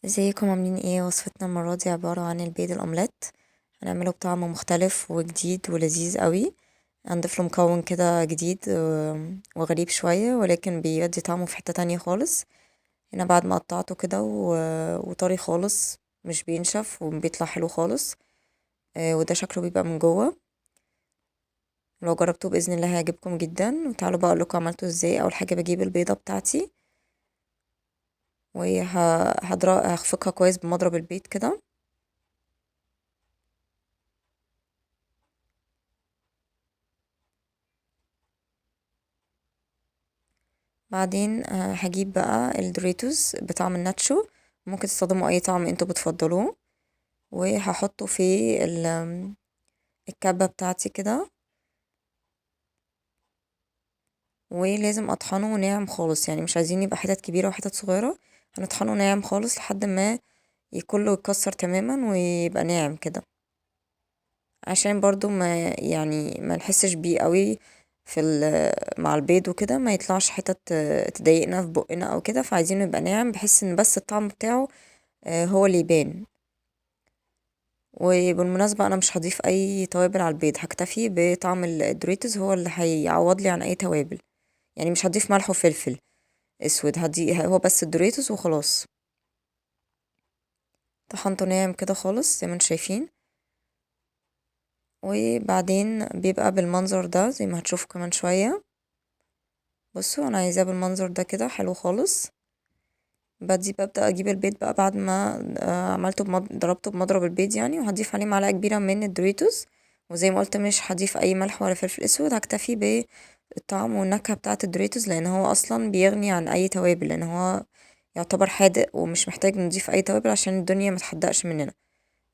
ازيكم عاملين ايه؟ وصفتنا المرة دي عبارة عن البيض الأومليت. هنعمله بطعم مختلف وجديد ولذيذ قوي. هنضيف له مكون كده جديد وغريب شوية، ولكن بيودي طعمه في حتة تانية خالص. هنا بعد ما قطعته كده وطري خالص، مش بينشف وبيطلع حلو خالص. وده شكله بيبقى من جوه. لو جربتوه بإذن الله هيعجبكم جدا. وتعالوا بقى اقولكم عملته ازاي. أول حاجة بجيب البيضة بتاعتي وهخفقها كويس بمضرب البيض كده. بعدين هجيب بقى الدوريتوز بطعم الناتشو. ممكن تستخدموا اي طعم انتوا بتفضلوه. وهحطه في الكبة بتاعتي كده. ولازم اطحنه ناعم خالص، يعني مش عايزين يبقى حتت كبيرة وحتت صغيرة. هنطحنه ناعم خالص لحد ما كله يتكسر تماما ويبقى ناعم كده، عشان برضو ما نحسش بيه قوي مع البيض وكده، ما يطلعش حتت تضايقنا في بقنا او كده. فعايزينه يبقى ناعم بحيث ان بس الطعم بتاعه هو اللي يبان. وبالمناسبة انا مش هضيف اي توابل على البيض، هكتفي بطعم الدوريتوز هو اللي هيعوض لي عن اي توابل. يعني مش هضيف ملح وفلفل اسود، هدي هو بس الدوريتوز وخلاص. طحنته ناعم كده خالص زي ما انتم شايفين. وبعدين بيبقى بالمنظر ده زي ما هتشوفوا كمان شوية. بصوا انا عايزاه بالمنظر ده كده حلو خالص. ببدأ اجيب البيض بقى بعد ما عملته ضربته بمضرب البيض يعني، وهضيف عليه معلقة كبيرة من الدوريتوز. وزي ما قلت مش هضيف اي ملح ولا فلفل اسود، هكتفي بالطعم والنكهة بتاعة الدوريتوز، لان هو اصلا بيغني عن اي توابل، لان هو يعتبر حادق ومش محتاج نضيف اي توابل عشان الدنيا متحدقش مننا.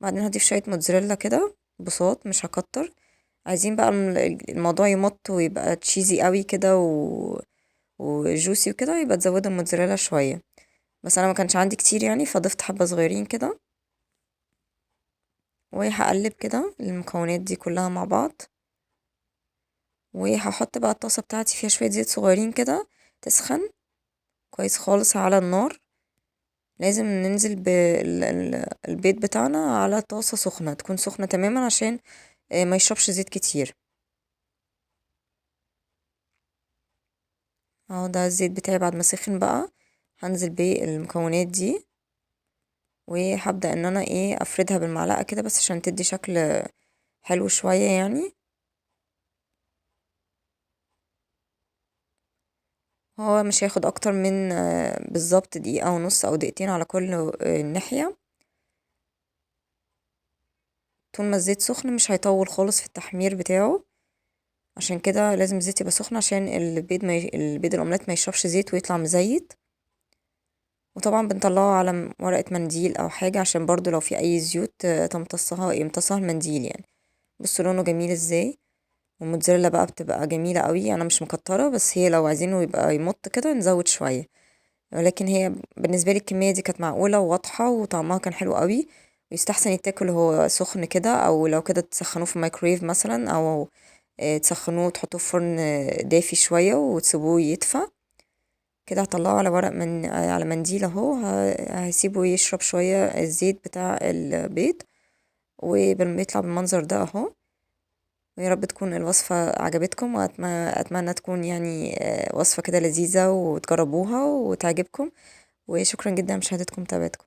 بعدين هضيف شوية موتزاريلا كده بصوت، مش هكتر. عايزين بقى الموضوع يمط ويبقى تشيزي قوي كده وجوسي وكده، يبقى تزودوا الموتزاريلا شوية. بس انا ما كانش عندي كتير يعني، فضفت حبة صغيرين كده. وهقلب كده المكونات دي كلها مع بعض. وهحط بقى الطاسة بتاعتي فيها شوية زيت صغيرين كده تسخن كويس خالص على النار. لازم ننزل بالبيض بتاعنا على طاسة سخنة، تكون سخنة تماما عشان ما يشربش زيت كتير. اهو ده الزيت بتاعي بعد ما سخن بقى. هنزل بالمكونات دي وهبدأ ان انا افردها بالمعلقة كده بس عشان تدي شكل حلو شوية يعني. هو مش هياخد اكتر من بالظبط دقيقة ونص او دقيقتين على كل ناحية. طول ما الزيت سخن مش هيطول خالص في التحمير بتاعه. عشان كده لازم الزيت يبقى سخن عشان البيض الاومليت ما يشربش زيت ويطلع مزيت. وطبعا بنطلعه على ورقة منديل او حاجة عشان برضو لو في اي زيوت يمتصها المنديل يعني. بصوا لونه جميل ازاي. والموتزاريلا بقى بتبقى جميلة قوي، انا مش مكترة، بس هي لو عايزينه يبقى يمط كده نزود شوية. ولكن هي بالنسبة لي الكمية دي كانت معقولة وواضحة وطعمها كان حلو قوي. ويستحسن يتاكل وهو سخن كده، او لو كده تسخنوه في الميكرويف مثلا، او تسخنوه وتحطوه في فرن دافي شوية وتسيبوه يدفى. كده هطلعه على ورق من على منديل اهو. هسيبه يشرب شوية الزيت بتاع البيض وبيطلع بالمنظر ده اهو. ويا رب تكون الوصفة عجبتكم، وأتمنى تكون يعني وصفة كده لذيذة وتجربوها وتعجبكم. وشكرا جدا لمشاهدتكم ومتابعتكم.